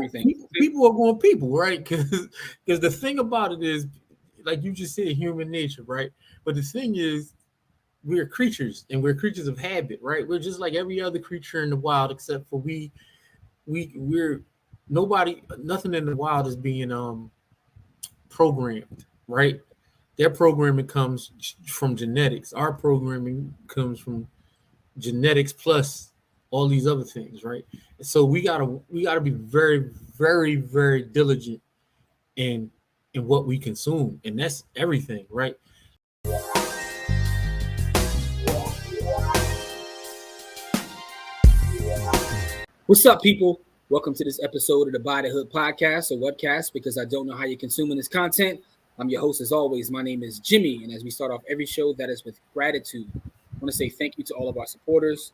everything. People are going people, right? Because the thing about it is, like you just said, human nature, right? But the thing is, we're creatures and we're creatures of habit, right? We're just like every other creature in the wild, except for we're nothing in the wild is being programmed, right? Their programming comes from genetics. Our programming comes from genetics plus all these other things, right? So we gotta be very, very, very diligent in what we consume, and that's everything, right? What's up, people? Welcome to this episode of the Buy the Hood podcast or webcast, because I don't know how you're consuming this content. I'm your host as always. My name is Jimmy, and as we start off every show, that is with gratitude. I want to say thank you to all of our supporters,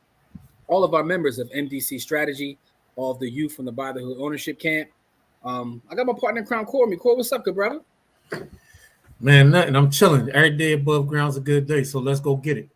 all of our members of MDC Strategy, all of the youth from the Buy the Hood ownership camp. I got my partner in crime, Core. Core, what's up, good brother? Man, nothing. I'm chilling. Every day above ground's a good day, so let's go get it.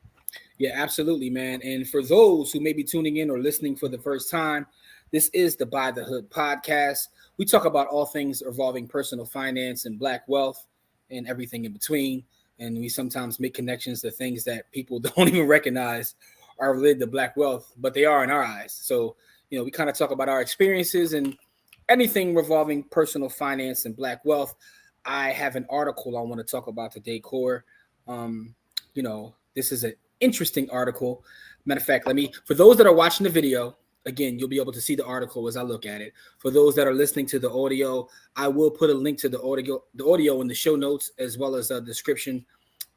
Yeah, absolutely, man. And for those who may be tuning in or listening for the first time, this is the Buy the Hood podcast. We talk about all things involving personal finance and Black wealth and everything in between. And we sometimes make connections to things that people don't even recognize are related to Black wealth, but they are in our eyes. So, we kind of talk about our experiences and anything revolving personal finance and Black wealth. I have an article I want to talk about today, Core. This is an interesting article. Matter of fact, for those that are watching the video, again, you'll be able to see the article as I look at it. For those that are listening to the audio, I will put a link to the audio in the show notes, as well as a description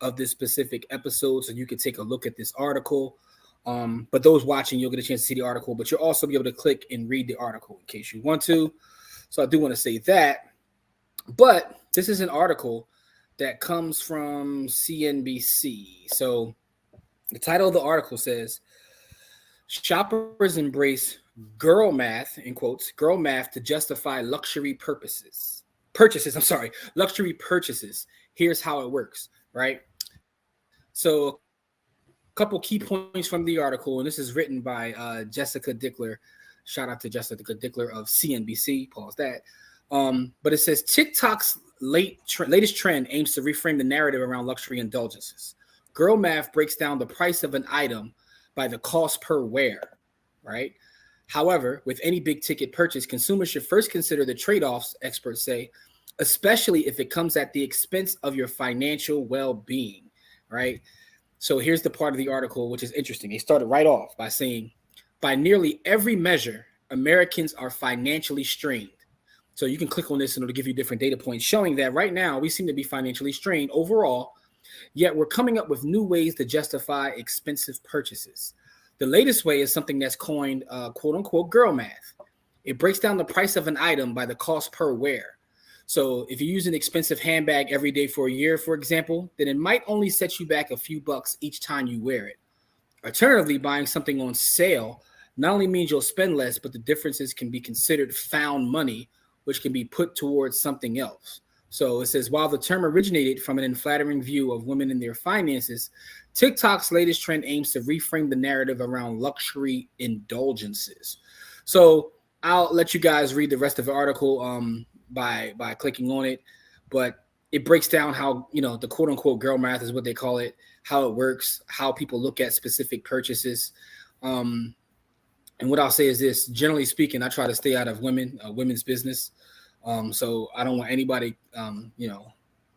of this specific episode, so you can take a look at this article. But those watching, you'll get a chance to see the article, but you'll also be able to click and read the article in case you want to. So I do want to say that. But this is an article that comes from CNBC. So the title of the article says, "Shoppers embrace girl math," in quotes, girl math to justify luxury purchases. Luxury purchases. Here's how it works, right? So a couple key points from the article, and this is written by Jessica Dickler. Shout out to Jessica Dickler of CNBC. Pause that. But it says TikTok's latest trend aims to reframe the narrative around luxury indulgences. Girl math breaks down the price of an item by the cost per wear, right? However, with any big ticket purchase, consumers should first consider the trade-offs, experts say, especially if it comes at the expense of your financial well-being, right? So here's the part of the article which is interesting. They started right off by saying, by nearly every measure, Americans are financially strained. So you can click on this and it'll give you different data points showing that right now we seem to be financially strained overall, yet we're coming up with new ways to justify expensive purchases. The latest way is something that's coined quote unquote girl math. It breaks down the price of an item by the cost per wear. So if you use an expensive handbag every day for a year, for example, then it might only set you back a few bucks each time you wear it. Alternatively, buying something on sale not only means you'll spend less, but the differences can be considered found money, which can be put towards something else. So it says, while the term originated from an unflattering view of women and their finances, TikTok's latest trend aims to reframe the narrative around luxury indulgences. So I'll let you guys read the rest of the article by clicking on it, but it breaks down how, the quote unquote girl math is what they call it, how it works, how people look at specific purchases. And what I'll say is this: generally speaking, I try to stay out of women's business. So I don't want anybody,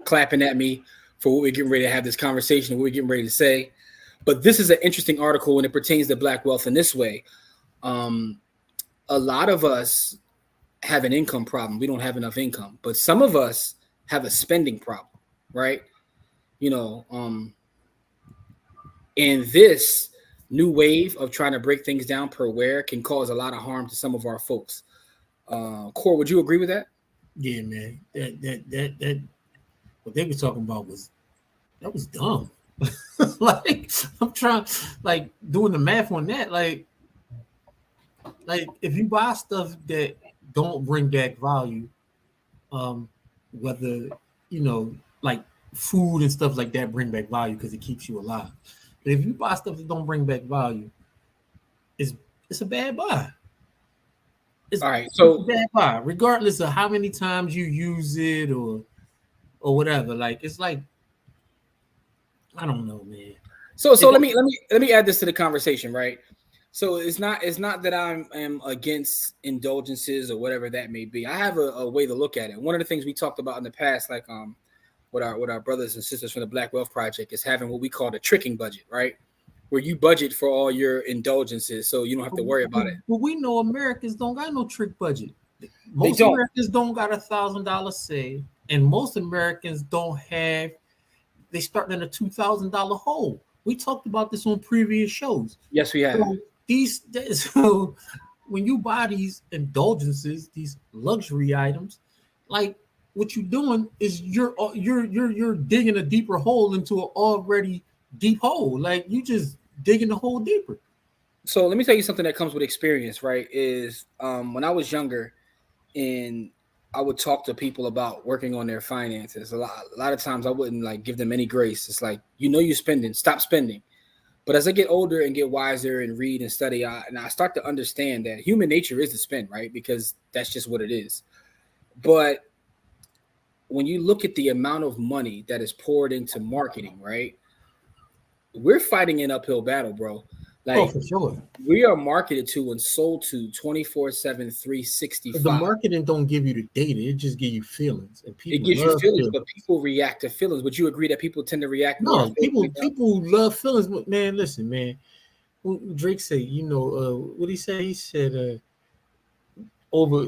clapping at me for what we're getting ready to have this conversation, what we're getting ready to say. But this is an interesting article when it pertains to Black wealth in this way. A lot of us have an income problem. We don't have enough income, but some of us have a spending problem, right? And this new wave of trying to break things down per wear can cause a lot of harm to some of our folks. Core, would you agree with that? Yeah, man. That what they were talking about was dumb. Like I'm trying, doing the math on that. Like if you buy stuff that don't bring back value, whether like food and stuff like that bring back value because it keeps you alive. But if you buy stuff that don't bring back value, it's a bad buy. It's, All right. it's a So bad buy, regardless of how many times you use it or whatever. Like it's like I don't know, man. so It, let me add this to the conversation, right? So it's not that am against indulgences or whatever that may be. I have a way to look at it. One of the things we talked about in the past, like with our brothers and sisters from the Black Wealth Project, is having what we call the tricking budget, right? Where you budget for all your indulgences, so you don't have to worry about it. but we know Americans don't got no trick budget. They Most don't. Americans don't got $1,000 saved, and most Americans don't have. They start in a $2,000 hole. We talked about this on previous shows. Yes, we have. So so when you buy these indulgences, these luxury items, like what you're doing is you're digging a deeper hole into an already deep hole. Like you just digging the hole deeper. So let me tell you something that comes with experience, right? Is when I was younger and I would talk to people about working on their finances. A lot of times I wouldn't like give them any grace. It's like, you're spending, stop spending. But as I get older and get wiser and read and study, I start to understand that human nature is to spend, right? Because that's just what it is. But when you look at the amount of money that is poured into marketing, right? We're fighting an uphill battle, bro. Oh, Like, for sure. we are marketed to and sold to 24/7, The 365. marketing don't give you the data; it just give you feelings, and It people gives you love feelings, feelings. but people react to feelings. Would you agree that people tend to react more to No, feelings? people love feelings. But man, listen, man. Drake said, what he said? He said, over.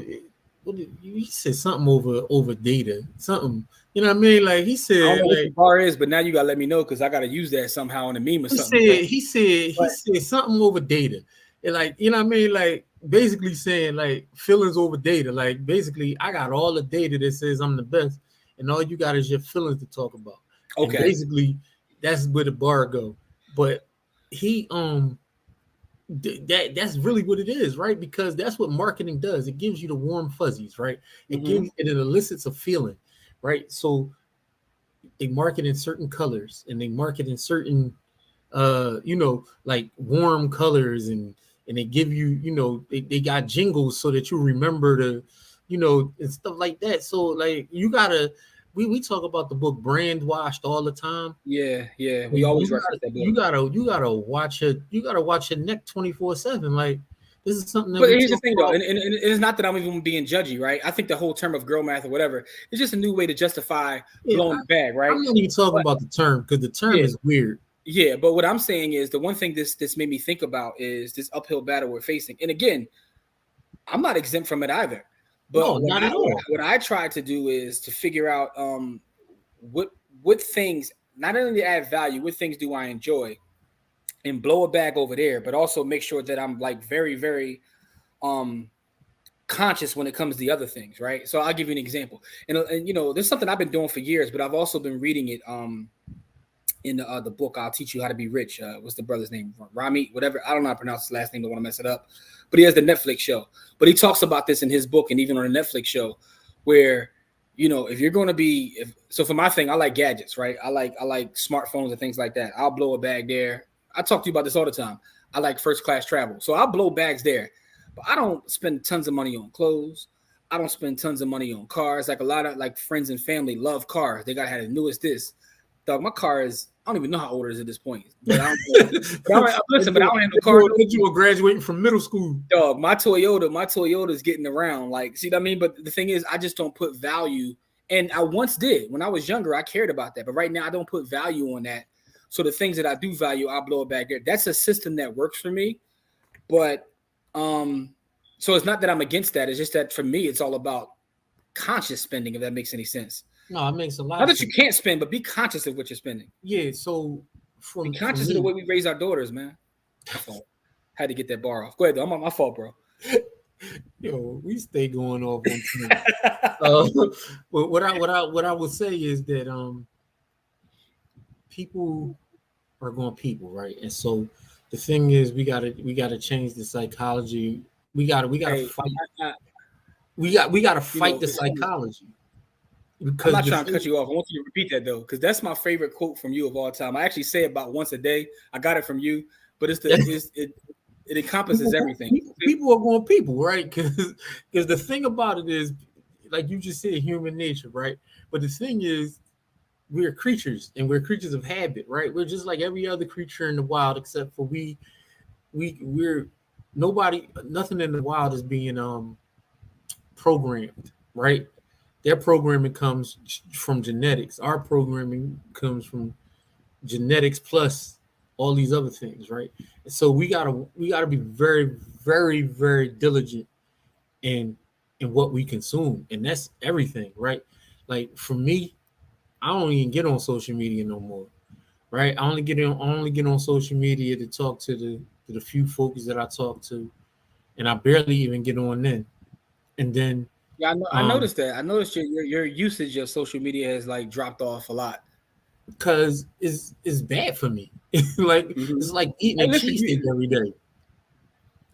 He said something over data, something. You know what I mean? Like he I don't said, know what the like bar is, but now you gotta let me know because I gotta use that somehow in a meme or he something. said, he said, he But said something over data, and like you know what I mean? Like basically saying like feelings over data. Like basically, I got all the data that says I'm the best, and all you got is your feelings to talk about. And okay, basically, that's where the bar go. But he that's really what it is, right? Because that's what marketing does. It gives you the warm fuzzies, right? It elicits a feeling, right? So they market in certain colors and they market in certain like warm colors, and they give you, they got jingles so that you remember and stuff like that. So like you gotta we talk about the book Brand Washed all the time. yeah, we You always gotta reference that book. you gotta watch your neck 24/7. Like this is something that But we here's the talk thing, though, about. and it's not that I'm even being judgy, right? I think the whole term of girl math or whatever is just a new way to justify Yeah, blowing the bag, right? I'm not even talking But about the term because the term yeah, is weird. yeah. But what I'm saying is the one thing this made me think about is this uphill battle we're facing. And again, I'm not exempt from it either. No, But what not I at what I, all. what I try to do is to figure out what what things not only add value, what things do I enjoy, and blow a bag over there, but also make sure that I'm like very, very um conscious when it comes to the other things, right? So I'll give you an example. And there's something I've been doing for years, but I've also been reading it in the book I'll Teach You How to Be Rich. What's the brother's name? Rami, whatever. I don't know how to pronounce his last name. Don't want to mess it up. But he has the Netflix show. But he talks about this in his book and even on the Netflix show, where if you're going to be, so for my thing, I like gadgets, right? I like smartphones and things like that. I'll blow a bag there. I talk to you about this all the time. I like first class travel, so I'll blow bags there. But I don't spend tons of money on clothes. I don't spend tons of money on cars. Like a lot of like friends and family love cars. They got to have the newest this. Dog, my car is, I don't even know how old it is at this point. But listen, but I don't have no car. You were graduating from middle school. Dog, my Toyota is getting around. Like, see what I mean? But the thing is, I just don't put value. And I once did. When I was younger, I cared about that. But right now I don't put value on that. So the things that I do value, I'll blow it back there. That's a system that works for me. But so it's not that I'm against that. It's just that for me, it's all about conscious spending, if that makes any sense. No, it makes a lot Not of that you sense. can't spend, but be conscious of what you're spending. Yeah, so Be from conscious of the me, way we raise our daughters, man. My fault. Had to get that bar off. Go ahead, though. I'm on my fault, bro. we stay going off on time. But what I would say is that people are going people, right? And so the thing is, we gotta change the psychology. We gotta Hey, fight. I, We gotta fight the it's funny. psychology I'm because not the trying to cut thing, you off. I want you to repeat that though, because that's my favorite quote from you of all time. I actually say it about once a day. I got it from you, but it's the it's it. it encompasses everything. People are going people, right? Because the thing about it is, like you just said, human nature, right? But the thing is, we're creatures and we're creatures of habit, right? We're just like every other creature in the wild, except for we're nobody, nothing in the wild is being programmed, right? Their programming comes from genetics. Our programming comes from genetics plus all these other things, right? So we gotta be very, very, very diligent in what we consume, and that's everything, right? Like for me, I don't even get on social media no more, right? I only get on social media to talk to the few folks that I talk to, and I barely even get on then. And then Yeah, I um noticed that. I noticed your usage of social media has like dropped off a lot. because it's bad for me. Like Hmm. it's like eating a Hey, listen, cheesesteak every day.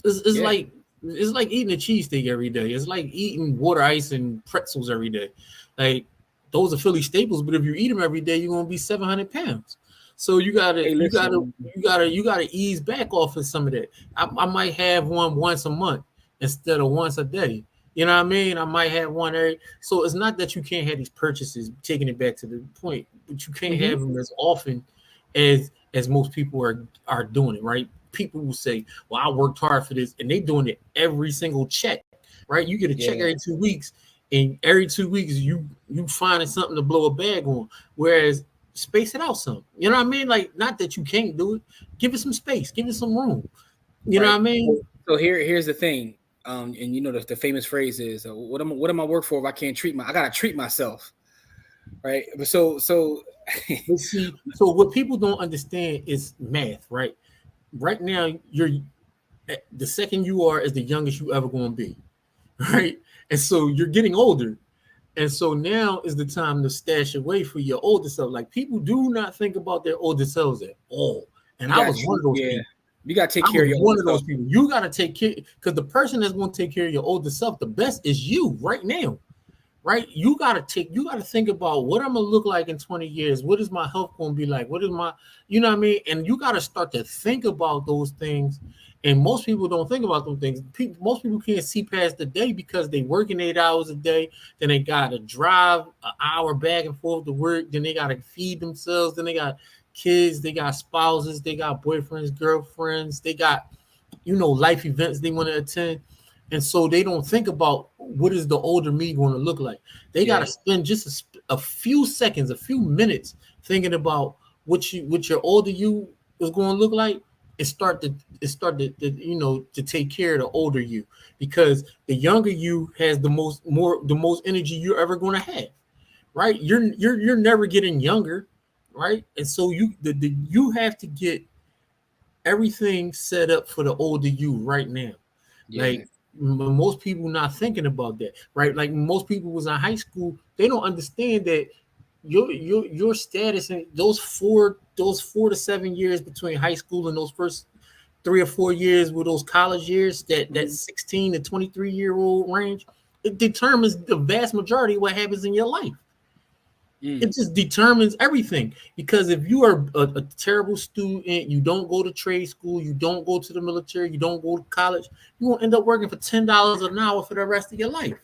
It's yeah. like eating a cheesesteak every day. It's like eating water ice and pretzels every day. Like those are Philly staples, but if you eat them every day, you're gonna be 700 pounds. So you gotta Hey, you gotta listen. you gotta you gotta ease back off of some of that. I might have one once a month instead of once a day. You know what I mean? I might have one every. So it's not that you can't have these purchases. Taking it back to the point, but you can't Hmm. have them as often as most people are doing it. Right? People will say, "Well, I worked hard for this," and they doing it every single check. Right? You get a check Yeah. every 2 weeks, and every 2 weeks you finding something to blow a bag on. Whereas space it out some. You know what I mean? Like not that you can't do it. Give it some space. Give it some room. You know what Right. I mean? So here's the thing. And you know the famous phrase is, what am I work for if I can't I gotta treat myself, right? But so But see, so what people don't understand is math, right? Right now, you're the second you are is the youngest you ever going to be, right? And so you're getting older, and so now is the time to stash away for your older self. Like people do not think about their older selves at all, and you I got was one of those yeah, people. you gotta take I care was of your older one of self. those people. You got to take care because the person that's going to take care of your older self the best is you right now, right? You gotta think about what I'm gonna look like in 20 years. What is my health gonna be like? What is my, you know what I mean? And you gotta start to think about those things. And most people don't think about those things. Most people can't see past the day because they working 8 hours a day. Then they gotta drive an hour back and forth to work. Then they gotta feed themselves. Then they got kids. They got spouses. They got boyfriends, girlfriends. They got life events they want to attend, and so they don't think about what is the older me going to look like. They got to Yeah, spend just a few seconds, a few minutes thinking about what your older you is going to look like, and start to take care of the older you, because the younger you has the most energy you're ever going to have, right? You're never getting younger, right? And so you have to get everything set up for the older you right now. yeah, Like most people not thinking about that, right? Like most people was in high school, they don't understand that your status in those 4 to 7 years between high school and those first 3 or 4 years with those college years, that mhm, 16 to 23-year-old range, it determines the vast majority of what happens in your life. mm, It just determines everything. Because if you are a terrible student, you don't go to trade school, you don't go to the military, you don't go to college, you're gonna end up working for $10 an hour for the rest of your life.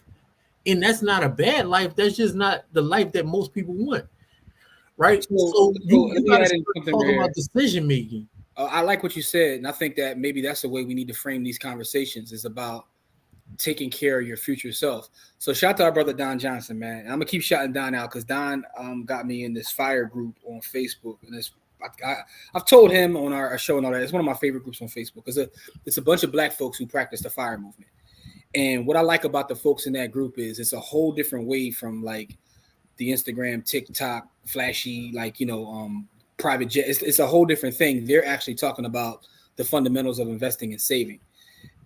And that's not a bad life. That's just not the life that most people want, right? so So so you let you me got to add in start something talking there. about decision making. I like what you said, and I think that maybe that's the way we need to frame these conversations, is about taking care of your future self. So shout out to our brother Don Johnson, man. And I'm gonna keep shouting Don out because Don got me in this fire group on Facebook, and I've told him on our show and all that. It's one of my favorite groups on Facebook because it's a bunch of black folks who practice the fire movement. And what I like about the folks in that group is it's a whole different way from like the Instagram, TikTok, flashy, like private jet. It's a whole different thing. They're actually talking about the fundamentals of investing and saving.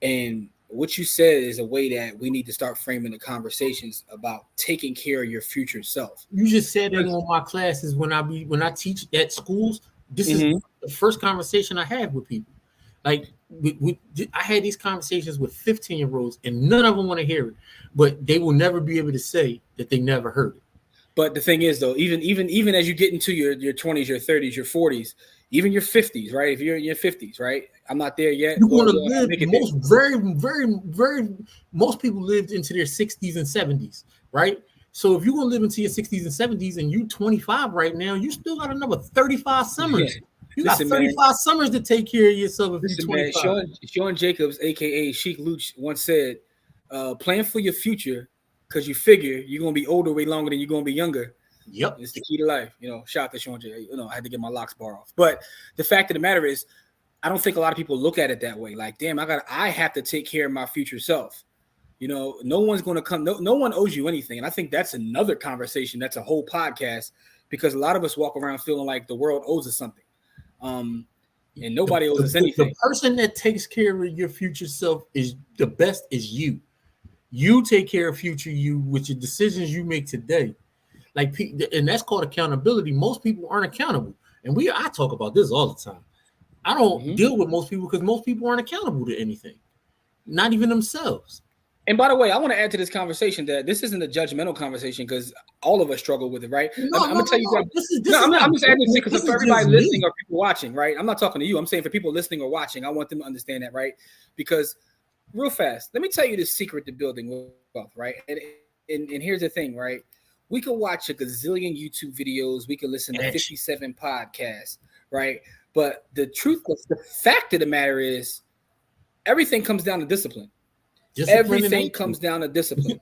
And what you said is a way that we need to start framing the conversations about taking care of your future self. You just said in one of my classes when I teach at schools, this is Mm-hmm. the first conversation I have with people. Like I had these conversations with 15-year-olds, and none of them want to hear it, but they will never be able to say that they never heard it. But the thing is, though, even as you get into your 20s, your 30s, your 40s, even your 50s, right? If you're in your 50s, right? I'm not there yet. You're going to live most people lived into their 60s and 70s, right? So if you're going to live into your 60s and 70s and you're 25 right now, you still got another 35 summers. Yeah. You got 35 summers to take care of yourself if you're 25. Man, Sean Jacobs, aka Sheik Luch, once said, plan for your future because you figure you're going to be older way longer than you're going to be younger. Yep. It's the key to life. Shout out to Sean J. I had to get my locks bar off. But the fact of the matter is, I don't think a lot of people look at it that way. Like, damn, I have to take care of my future self. No one's going to come. No one owes you anything. And I think that's another conversation. That's a whole podcast because a lot of us walk around feeling like the world owes us something. And nobody owes us anything. The person that takes care of your future self is the best is you. You take care of future you with your decisions you make today. And that's called accountability. Most people aren't accountable. And I talk about this all the time. I don't deal with most people because most people aren't accountable to anything, not even themselves. And by the way, I want to add to this conversation that this isn't a judgmental conversation because all of us struggle with it, right? I'm going to tell you that. I'm just adding this because for everybody listening or people watching, right? I'm not talking to you. I'm saying for people listening or watching, I want them to understand that, right? Because real fast, let me tell you the secret to building wealth, right? And here's the thing, right? We could watch a gazillion YouTube videos. We could listen to 57 podcasts, right? But the fact of the matter is, everything comes down to discipline. Everything comes down to discipline.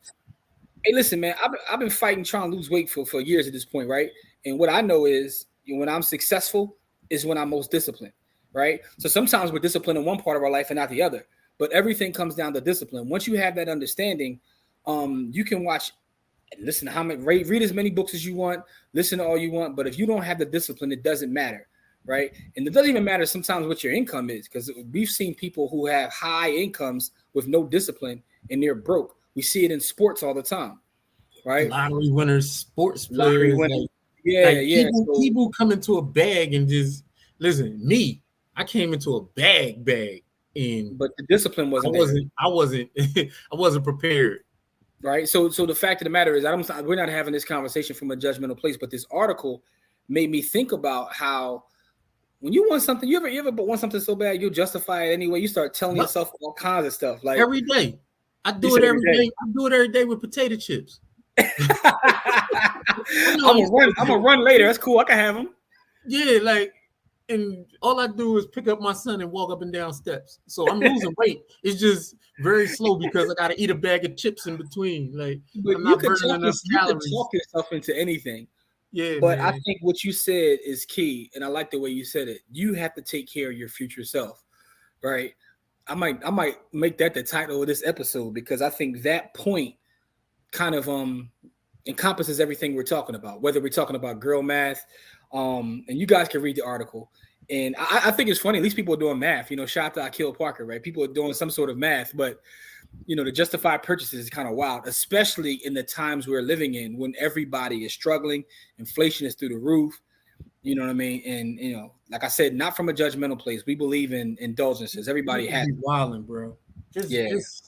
Hey, listen, man, I've been fighting trying to lose weight for years at this point, right? And what I know is when I'm successful is when I'm most disciplined, right? So sometimes we're disciplined in one part of our life and not the other. But everything comes down to discipline. Once you have that understanding, you can watch and listen to read as many books as you want, listen to all you want. But if you don't have the discipline, it doesn't matter, right? And it doesn't even matter sometimes what your income is because we've seen people who have high incomes with no discipline and they're broke. We see it in sports all the time, right? Lottery winners, sports players. People come into a bag and just listen. Me, I came into a bag, but the discipline wasn't. I wasn't prepared. Right. So the fact of the matter is, we're not having this conversation from a judgmental place, but this article made me think about how when you want something, you ever want something so bad, you'll justify it anyway. You start telling yourself all kinds of stuff. Like every day. I do it every day. I do it every day with potato chips. I'm gonna run later. That's cool. I can have them. Yeah, and all I do is pick up my son and walk up and down steps. So I'm losing weight. It's just very slow because I got to eat a bag of chips in between. But I'm not burning enough calories. You can talk yourself into anything. Yeah, but man. I think what you said is key, and I like the way you said it. You have to take care of your future self, right? I might make that the title of this episode because I think that point kind of encompasses everything we're talking about. Whether we're talking about girl math, and you guys can read the article. And I think it's funny. At least people are doing math. Shout out to Akil Parker, right? People are doing some sort of math, but the justified purchases is kind of wild, especially in the times we're living in when everybody is struggling. Inflation is through the roof. You know what I mean? And, like I said, not from a judgmental place. We believe in indulgences. Everybody has wilding, bro. Just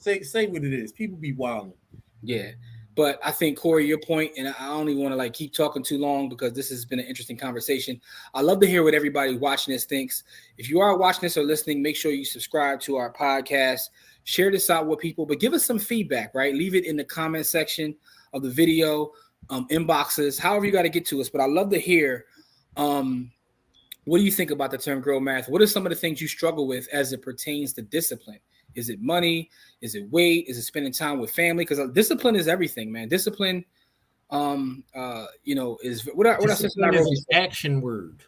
say what it is. People be wilding. Yeah. But I think, Corey, your point, and I don't even want to keep talking too long because this has been an interesting conversation. I love to hear what everybody watching this thinks. If you are watching this or listening, make sure you subscribe to our podcast. Share this out with people, but give us some feedback, right? Leave it in the comment section of the video, inboxes, however you got to get to us. But I love to hear, what do you think about the term girl math? What are some of the things you struggle with as it pertains to discipline? Is it money? Is it weight? Is it spending time with family? Because discipline is everything, man. Discipline, is what I said. Nairobi is an action word.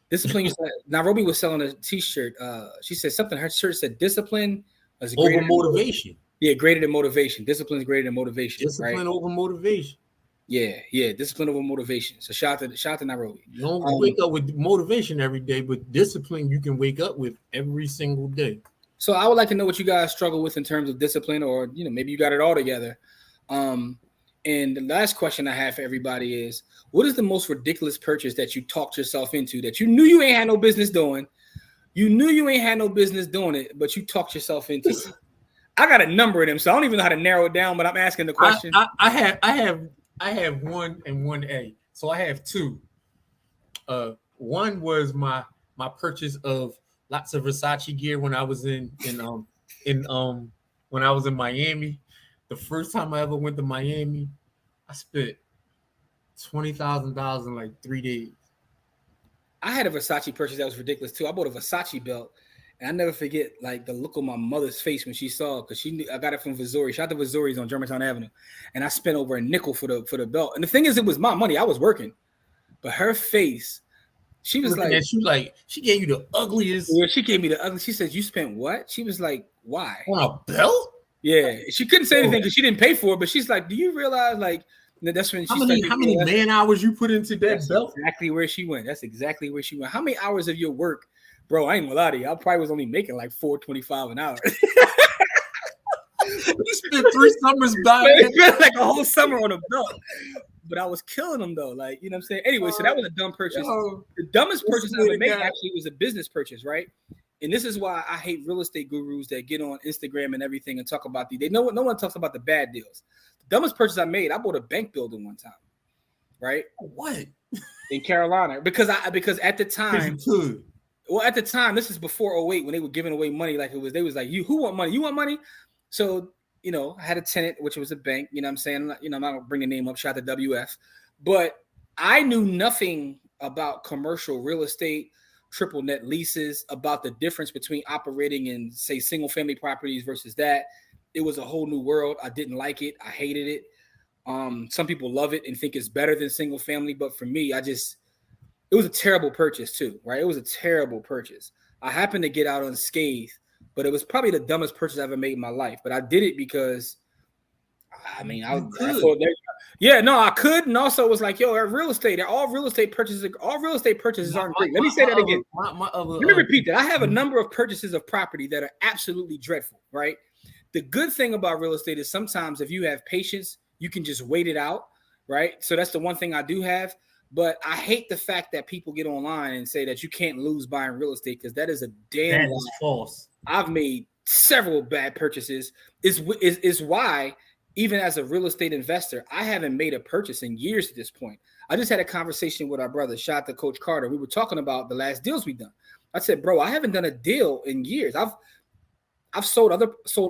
Discipline. Nairobi was selling a T-shirt. She said something. Her shirt said discipline is over motivation. Yeah, greater than motivation. Discipline is greater than motivation. Discipline over motivation. Yeah. Discipline over motivation. So shout out to Nairobi. You don't wake up with motivation every day, but discipline you can wake up with every single day. So I would like to know what you guys struggle with in terms of discipline, or maybe you got it all together. And the last question I have for everybody is, what is the most ridiculous purchase that you talked yourself into that you knew you ain't had no business doing? You knew you ain't had no business doing it, but you talked yourself into it. I got a number of them, so I don't even know how to narrow it down, but I'm asking the question. I have one and 1A. So I have two. One was my my purchase of lots of Versace gear when I was in when I was in Miami. The first time I ever went to Miami, I spent $20,000 in like 3 days. I had a Versace purchase that was ridiculous too. I bought a Versace belt, and I never forget like the look on my mother's face when she saw it, because she knew I got it from Missouri. Shout out to Missouri's on Germantown Avenue, and I spent over a nickel for the belt. And the thing is, it was my money. I was working, but her face, she was like, she gave you the ugliest. Yeah, she gave me the ugly. She said, "You spent what?" She was like, "Why?" On a belt? Yeah, she couldn't say anything because she didn't pay for it. But she's like, "Do you realize like?" That's when how many man hours you put into that belt? Exactly where she went. That's exactly where she went. How many hours of your work, bro? I ain't gonna lie to you. I probably was only making like $4.25 an hour. You spent 3 summers buying like a whole summer on a belt. But I was killing them though. Like, you know what I'm saying? Anyway, so that was a dumb purchase. The dumbest purchase I ever made actually was a business purchase, right? And this is why I hate real estate gurus that get on Instagram and everything and talk about no one talks about the bad deals. The dumbest purchase I made, I bought a bank building one time, right? What? In Carolina, because at the time, at the time, this is before 2008 when they were giving away money like it was. They was like, who want money? You want money? So I had a tenant, which was a bank. You know what I'm saying? I'm not gonna bring the name up. Shout out to WF, but I knew nothing about commercial real estate, triple net leases, about the difference between operating in, say, single family properties versus that. It was a whole new world. I didn't like it. I hated it. Some people love it and think it's better than single family, but for me, it was a terrible purchase too, right? It was a terrible purchase. I happened to get out unscathed, but it was probably the dumbest purchase I ever made in my life. But I did it because, I could, and also it was like, all real estate purchases aren't great. Let me say that again. Let me repeat that. I have a number of purchases of property that are absolutely dreadful, right? The good thing about real estate is sometimes if you have patience, you can just wait it out, right? So that's the one thing I do have. But I hate the fact that people get online and say that you can't lose buying real estate, because that is a damn lie. That's false. I've made several bad purchases. Is why, even as a real estate investor, I haven't made a purchase in years at this point. I just had a conversation with our brother, shout out to Coach Carter. We were talking about the last deals we've done. I said, bro, I haven't done a deal in years. I've sold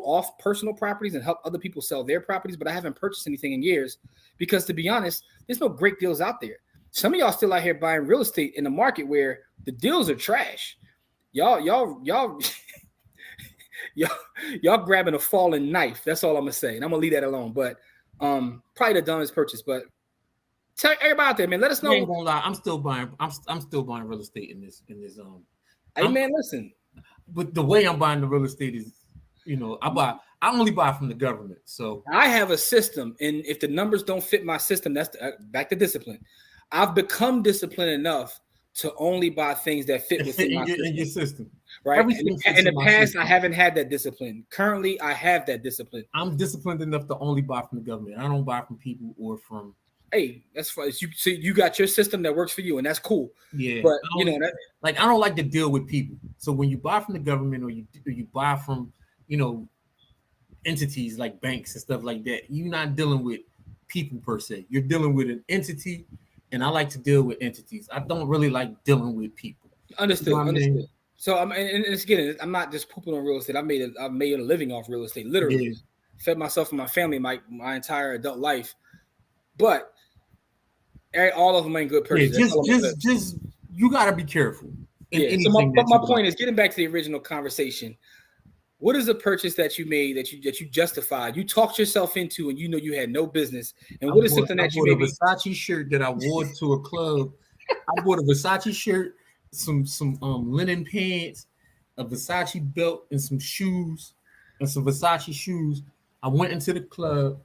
off personal properties and helped other people sell their properties, but I haven't purchased anything in years because, to be honest, there's no great deals out there. Some of y'all still out here buying real estate in the market where the deals are trash. Y'all grabbing a fallen knife. That's all I'm gonna say, and I'm gonna leave that alone. But probably the dumbest purchase. But tell everybody out there, man. Let us know. I ain't gonna lie. I'm still buying real estate in this. Hey man, listen. But the way I'm buying the real estate is, I only buy from the government. So I have a system, and if the numbers don't fit my system, that's back to discipline. I've become disciplined enough to only buy things that fit within your system. Right. In the past, I haven't had that discipline. Currently, I have that discipline. I'm disciplined enough to only buy from the government. I don't buy from people or from. Hey, that's fine. You got your system that works for you, and that's cool. Yeah, but I don't like to deal with people. So when you buy from the government or you buy from entities like banks and stuff like that, you're not dealing with people per se. You're dealing with an entity, and I like to deal with entities. I don't really like dealing with people. Understood. Understood. So and again, I'm not just pooping on real estate. I've made a living off real estate. Literally, fed myself and my family my entire adult life, but. All of them ain't good purchases. Just you gotta be careful. So my point is, getting back to the original conversation, what is a purchase that you made that you justified? You talked yourself into, and you had no business. And what is something that you made? A Versace shirt that I wore to a club. I bought a Versace shirt, some linen pants, a Versace belt, and some shoes, and some Versace shoes. I went into the club.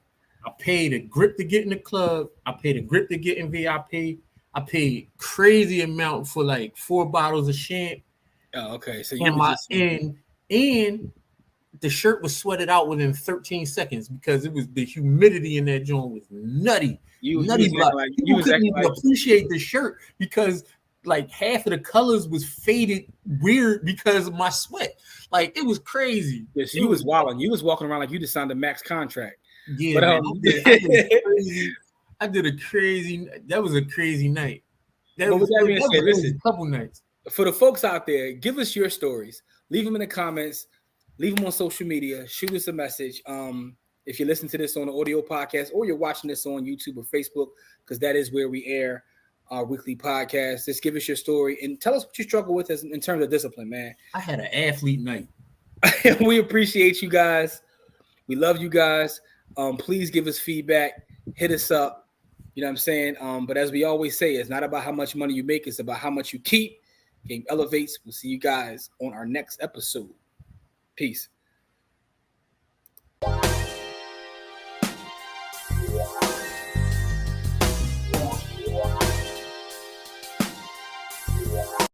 I paid a grip to get in the club. I paid a grip to get in VIP. I paid crazy amount for like 4 bottles of champ. Oh, okay. So and the shirt was sweated out within 13 seconds because it was the humidity in that joint was nutty. People couldn't even appreciate the shirt because like half of the colors was faded weird because of my sweat. Like it was crazy. Yes, you was wilding. You was walking around like you just signed a max contract. Yeah, but, I did a crazy. That was a crazy night. That was a couple nights. For the folks out there, give us your stories. Leave them in the comments. Leave them on social media. Shoot us a message. If you listen to this on the audio podcast or you're watching this on YouTube or Facebook, because that is where we air our weekly podcast, just give us your story and tell us what you struggle with in terms of discipline, man. I had an athlete night. We appreciate you guys. We love you guys. Please give us feedback. Hit us up. You know what I'm saying? But as we always say, it's not about how much money you make. It's about how much you keep. Game elevates. We'll see you guys on our next episode. Peace.